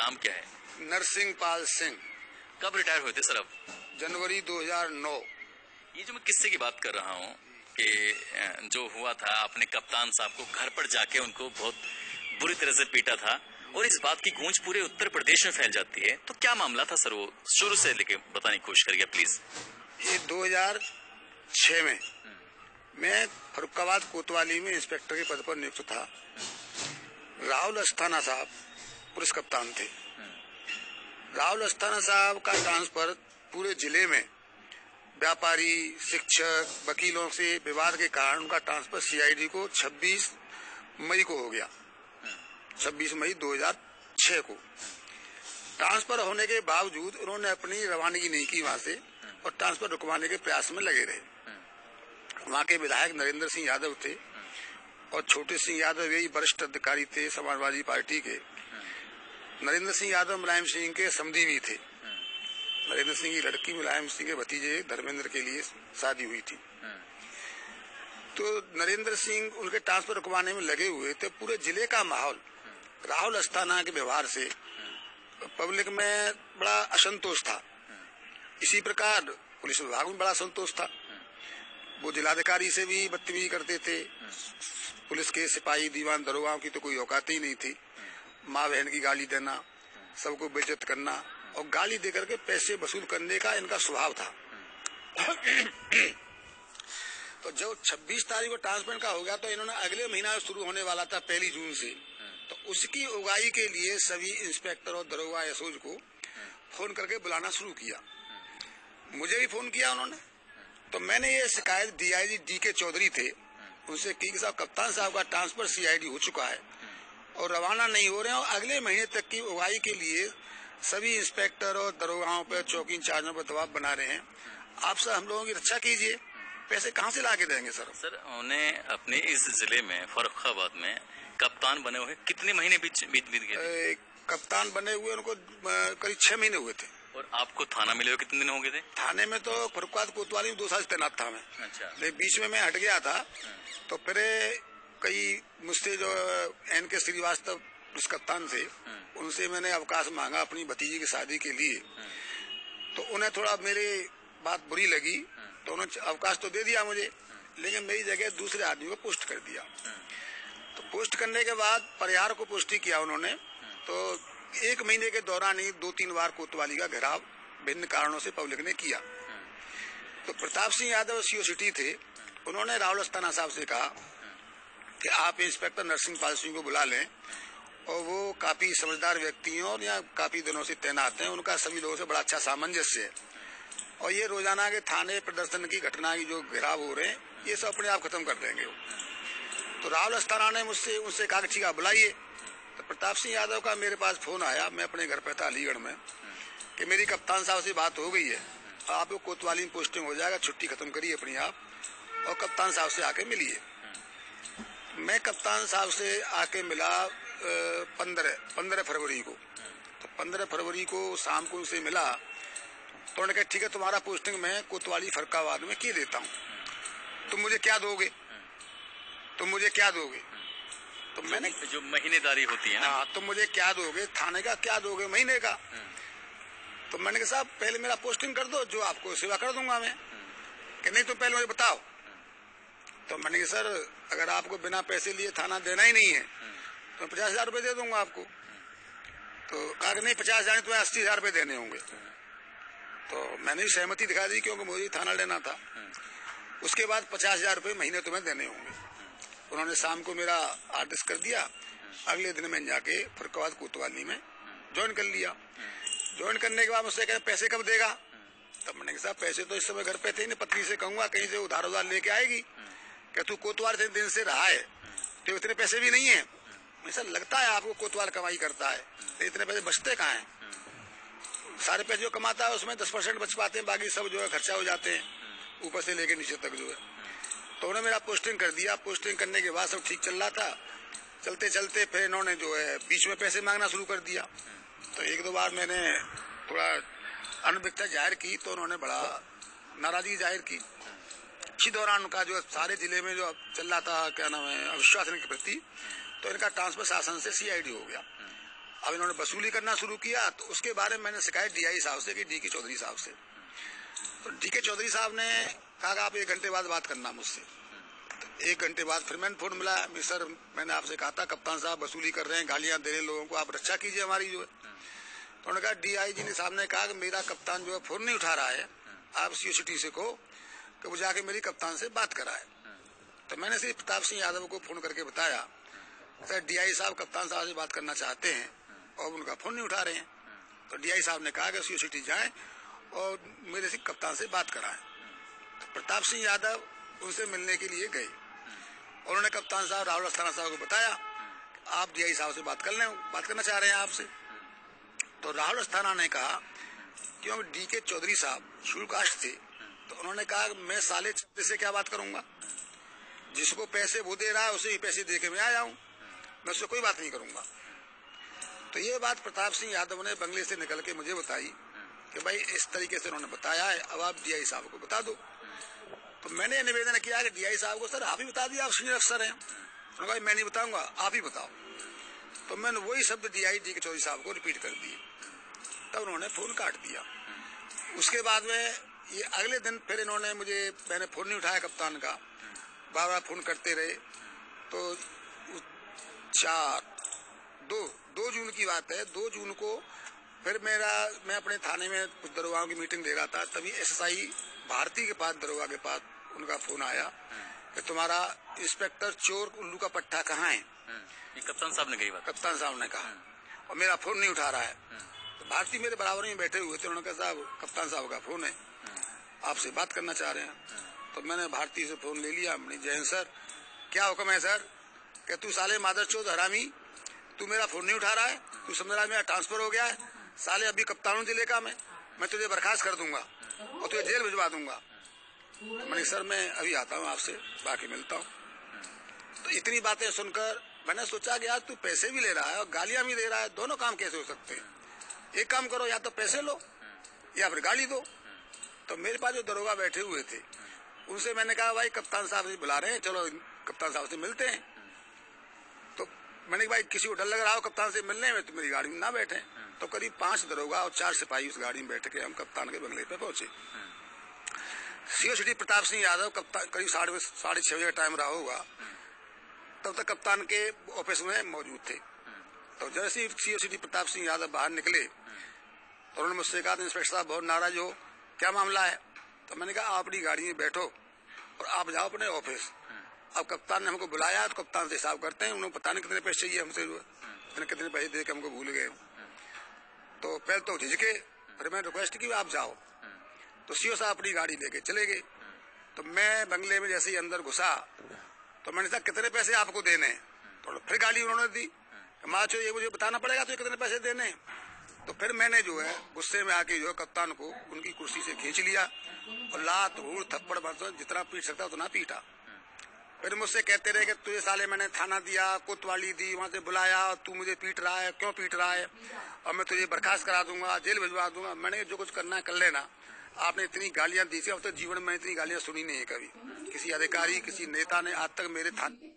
नाम क्या है? नरसिंह पाल सिंह। कब रिटायर हुए थे सर आप? जनवरी 2009। ये जो मैं किस्से की बात कर रहा हूँ कि जो हुआ था, आपने कप्तान साहब को घर पर जाके उनको बहुत बुरी तरह से पीटा था और इस बात की गूंज पूरे उत्तर प्रदेश में फैल जाती है, तो क्या मामला था सर? वो शुरू से लेके बताने की कोशिश करिए प्लीज। ये 2006 में मैं फरुखाबाद कोतवाली में इंस्पेक्टर के पद पर नियुक्त था। राहुल अस्थाना साहब पुलिस कप्तान थे। राहुल अस्थाना साहब का ट्रांसफर पूरे जिले में व्यापारी, शिक्षक, वकीलों से विवाद के कारण उनका ट्रांसफर सीआईडी को 26 मई को हो गया। 26 मई 2006 को ट्रांसफर होने के बावजूद उन्होंने अपनी रवानगी नहीं की वहां से और ट्रांसफर रुकवाने के प्रयास में लगे रहे। वहां के विधायक नरेंद्र सिंह यादव थे और छोटे सिंह यादव यही वरिष्ठ अधिकारी थे समाजवादी पार्टी के। नरेंद्र सिंह यादव मुलायम सिंह के समधी थे। नरेंद्र सिंह की लड़की मुलायम सिंह के भतीजे धर्मेंद्र के लिए शादी हुई थी। तो नरेंद्र सिंह उनके ट्रांसफर रुकवाने में लगे हुए थे। पूरे जिले का माहौल राहुल अस्थाना के व्यवहार से पब्लिक में बड़ा असंतोष था। इसी प्रकार पुलिस विभाग में बड़ा संतोष था। वो जिलाधिकारी से भी बदतमीजी करते थे। पुलिस के सिपाही, दीवान, दरोगाओं की तो कोई औकात ही नहीं थी। माँ बहन की गाली देना, सबको बेइज्जत करना और गाली देकर के पैसे वसूल करने का इनका स्वभाव था। तो जो 26 तारीख को ट्रांसफर का हो गया तो इन्होंने अगले महीना शुरू होने वाला था 1 जून से, तो उसकी उगाई के लिए सभी इंस्पेक्टर और दरोगा एसओज को फोन करके बुलाना शुरू किया। मुझे भी फोन किया उन्होंने। तो मैंने ये शिकायत डीआईजी डीके चौधरी थे उनसे की कि साहब कप्तान साहब का ट्रांसफर सीआईडी हो चुका है और रवाना नहीं हो रहे हैं और अगले महीने तक की उगाई के लिए सभी इंस्पेक्टर और दरोगाओं पर, चौकी इंचार्जों पर दबाव बना रहे हैं। आप सब हम लोगों की रक्षा कीजिए। पैसे कहाँ से ला के देंगे सर? सर उन्हें अपने इस जिले में फर्रुखाबाद में कप्तान बने हुए कितने महीने बीत गए? कप्तान बने हुए उनको करीब 6 महीने हुए थे। और आपको थाना मिले हुए कितने दिन हो गए थे? थाने में तो फर्रुखाबाद कोतवाली में 2 साल तैनात था मैं। अच्छा। लेकिन बीच में मैं हट गया था। तो फिर कई मुझसे जो एन के श्रीवास्तव पुलिस कप्तान थे उनसे मैंने अवकाश मांगा अपनी भतीजी की शादी के लिए। तो उन्हें थोड़ा मेरी बात बुरी लगी तो उन्होंने अवकाश तो दे दिया मुझे, लेकिन मेरी जगह दूसरे आदमी को पोस्ट कर दिया। तो पोस्ट करने के बाद परिहार को पुष्टि किया उन्होंने। तो 1 महीने के दौरान ही 2-3 बार कोतवाली का घेराव भिन्न कारणों से पब्लिक ने किया। तो प्रताप सिंह यादव सीओ सिटी थे। उन्होंने राहुल अस्थाना साहब से कहा कि आप इंस्पेक्टर नरसिंह पाल सिंह को बुला लें और वो काफी समझदार व्यक्ति हैं और यहाँ काफी दिनों से तैनात हैं। उनका सभी लोगों से बड़ा अच्छा सामंजस्य है और ये रोजाना के थाने प्रदर्शन की घटना की जो घेराव हो रहे हैं ये सब अपने आप खत्म कर देंगे। तो राहुल अस्थाना ने मुझसे उनसे कहा ठीक है बुलाइए। तो प्रताप सिंह यादव का मेरे पास फोन आया, मैं अपने घर पे था अलीगढ़ में, कि मेरी कप्तान साहब से बात हो गई है, आपको कोतवाली में पोस्टिंग हो जाएगा, छुट्टी खत्म करिए अपनी आप और कप्तान साहब से आके मिलिए। मैं कप्तान साहब से आके मिला 15 फरवरी को। तो 15 फरवरी को शाम को उनसे मिला तो उन्होंने कहा ठीक है तुम्हारा पोस्टिंग मैं कोतवाली फरुखाबाद में किए देता हूँ, तुम मुझे क्या दोगे? तो मैंने जो महीनेदारी होती है ना, हाँ, तुम मुझे क्या दोगे? थाने का क्या दोगे? महीने का? तो मैंने कहा साहब पहले मेरा पोस्टिंग कर दो, जो आपको सेवा कर दूंगा मैं। कि नहीं तुम पहले मुझे बताओ। तो मैंने कहा सर अगर आपको बिना पैसे लिए थाना देना ही नहीं है तो 50,000 रुपये दे दूंगा आपको। तो कहा नहीं 50,000 तुम्हें 80,000 रुपये देने होंगे। तो मैंने भी सहमति दिखा दी क्योंकि मुझे थाना लेना था। उसके बाद 50,000 रुपये महीने तुम्हें देने होंगे। उन्होंने शाम को मेरा आदेश कर दिया। अगले दिन मैं जाके फरुखाबाद कोतवाली में ज्वाइन कर लिया। ज्वाइन करने के बाद मुझसे कहे पैसे कब देगा? तब मैंने कहा पैसे तो इस समय घर पे थे नहीं, पत्नी से कहूंगा कहीं से उधार लेके आएगी। क्या तू कोतवाल से दिन से रहा है तो इतने पैसे भी नहीं है? ऐसा लगता है आपको कोतवाल कमाई करता है तो इतने पैसे बचते कहाँ हैं? सारे पैसे जो कमाता है उसमें 10% बच पाते हैं, बाकी सब जो है खर्चा हो जाते हैं ऊपर से लेके नीचे तक जो है। तो उन्होंने मेरा पोस्टिंग कर दिया। पोस्टिंग करने के बाद सब ठीक चल रहा था। चलते चलते फिर इन्होंने जो है बीच में पैसे मांगना शुरू कर दिया। तो 1-2 बार मैंने थोड़ा अनभिज्ञता जाहिर की तो उन्होंने बड़ा नाराजगी जाहिर की। इसी दौरान उनका जो सारे जिले में जो चल रहा था क्या नाम है अविश्वास के प्रति, तो इनका ट्रांसफर शासन से सीआईडी हो गया। अब इन्होंने वसूली करना शुरू किया, तो उसके बारे में मैंने शिकायत डीआई साहब से की, डी.के. चौधरी साहब से। तो डी.के. चौधरी साहब ने कहा आप 1 घंटे बाद बात करना मुझसे। तो 1 घंटे बाद फिर मैंने फोन मिला, सर मैंने आपसे कहा था कप्तान साहब वसूली कर रहे हैं, गालियां दे रहे हैं लोगों को, आप रक्षा कीजिए हमारी जो है। तो उन्होंने कहा डीआईजी ने साहब ने कहा कि मेरा कप्तान जो है फोन नहीं उठा रहा है, आप सीओ से को कि वो जाके मेरी कप्तान से बात कराए। तो मैंने श्री प्रताप सिंह यादव को फोन करके बताया सर डीआई साहब कप्तान साहब से बात करना चाहते हैं और उनका फोन नहीं उठा रहे हैं। तो डीआई साहब ने कहा कि सीओ जाए और मेरे से कप्तान से बात कराएं। तो प्रताप सिंह यादव उनसे मिलने के लिए गए। उन्होंने कप्तान साहब राहुल अस्थाना साहब को बताया आप डीआई साहब से बात करना चाह रहे हैं आपसे। तो राहुल अस्थाना ने कहा क्योंकि डी.के. चौधरी साहब शेड्यूल कास्ट थे, तो उन्होंने कहा मैं साले छत्तीस से क्या बात करूंगा, जिसको पैसे वो दे रहा है उसे ही पैसे दे के मैं आया हूँ, मैं उससे कोई बात नहीं करूंगा। तो ये बात प्रताप सिंह यादव ने बंगले से निकल के मुझे बताई कि भाई इस तरीके से उन्होंने बताया है, अब आप डीआई साहब को बता दो। तो मैंने निवेदन किया कि डीआई साहब को सर आप ही बता दिए, आप सीनियर अफसर हैं। उन्होंने कहा मैं नहीं बताऊंगा, आप ही बताओ। तो मैंने वही शब्द डी.के. चौधरी साहब को रिपीट कर दिए, तब उन्होंने फोन काट दिया। उसके बाद में ये अगले दिन फिर मैंने फोन नहीं उठाया कप्तान का, बार बार फोन करते रहे। तो 2 जून की बात है, 2 जून को फिर मैं अपने थाने में कुछ दरोगाओं की मीटिंग दे रहा था, तभी एसएसआई भारती के पास दरोगा के पास उनका फोन आया कि तुम्हारा इंस्पेक्टर चोर उल्लू का पट्टा कहाँ है। ये कप्तान साहब ने कही बात, कप्तान साहब ने कहा, और मेरा फोन नहीं उठा रहा है। तो भारती मेरे बराबर में बैठे हुए थे, उन्होंने कहा साहब कप्तान साहब का फोन है, आपसे बात करना चाह रहे हैं। तो मैंने भारती से फोन ले लिया, जय सर क्या हुक्म है सर, कि तू साले मादरचोद हरामी, तू मेरा फोन नहीं उठा रहा है, तू समझ रहा है मेरा ट्रांसफर हो गया है, साले अभी कप्तान जिले का मैं तुझे बर्खास्त कर दूंगा और तुझे जेल भिजवा दूंगा। मैंने सर मैं अभी आता हूँ आपसे, बाकी मिलता हूँ। तो इतनी बातें सुनकर मैंने सोचा कि यार तू पैसे भी ले रहा है और गालियां भी दे रहा है, दोनों काम कैसे हो सकते हैं। एक काम करो, या तो पैसे लो या फिर गाली दो। तो मेरे पास जो दरोगा बैठे हुए थे उनसे मैंने कहा भाई कप्तान साहब से बुला रहे हैं, चलो कप्तान साहब से मिलते हैं। तो मैंने भाई किसी को डर लग रहा हो कप्तान से मिलने में तो मेरी गाड़ी में ना बैठे। तो करीब 5 दरोगा और 4 सिपाही उस गाड़ी में बैठ के हम कप्तान के बंगले पे पहुंचे। सीओ प्रताप सिंह यादव कप्तान करीब 6:30 बजे का टाइम रहा होगा, तब तक कप्तान के ऑफिस में मौजूद थे। तो जैसे ही सीओ प्रताप सिंह यादव बाहर निकले तो उन्होंने मुझसे कहा इंस्पेक्टर साहब बहुत नाराज हो, क्या मामला है। तो मैंने कहा आप अपनी गाड़ी में बैठो और आप जाओ अपने ऑफिस। अब कप्तान ने हमको बुलाया तो कप्तान से हिसाब करते हैं, उन्होंने पता नहीं कितने पैसे चाहिए हमसे, कितने पैसे दे के हमको भूल गए। तो पहले तो झिझके, फिर मैंने रिक्वेस्ट की आप जाओ। तो सीओ साहब अपनी गाड़ी लेके चले गए। तो मैं बंगले में जैसे ही अंदर घुसा तो मैंने कहा कितने पैसे आपको देने, तो फिर गाली उन्होंने दी, माचो ये मुझे बताना पड़ेगा तो कितने पैसे देने। तो फिर मैंने जो है गुस्से में आके जो है कप्तान को उनकी कुर्सी से खींच लिया और लात हूड़ थप्पड़ जितना पीट सकता उतना पीटा। फिर मुझसे कहते रहे कि तुझे साले मैंने थाना दिया, कोतवाली दी, वहां से बुलाया, तू मुझे पीट रहा है, क्यों पीट रहा है, और मैं तुझे बर्खास्त करा दूंगा, जेल भिजवा दूंगा। मैंने जो कुछ करना है कर लेना, आपने इतनी गालियां दी थी, अब तक जीवन में इतनी गालियां सुनी नहीं है कभी किसी अधिकारी किसी नेता ने आज तक मेरे थाने।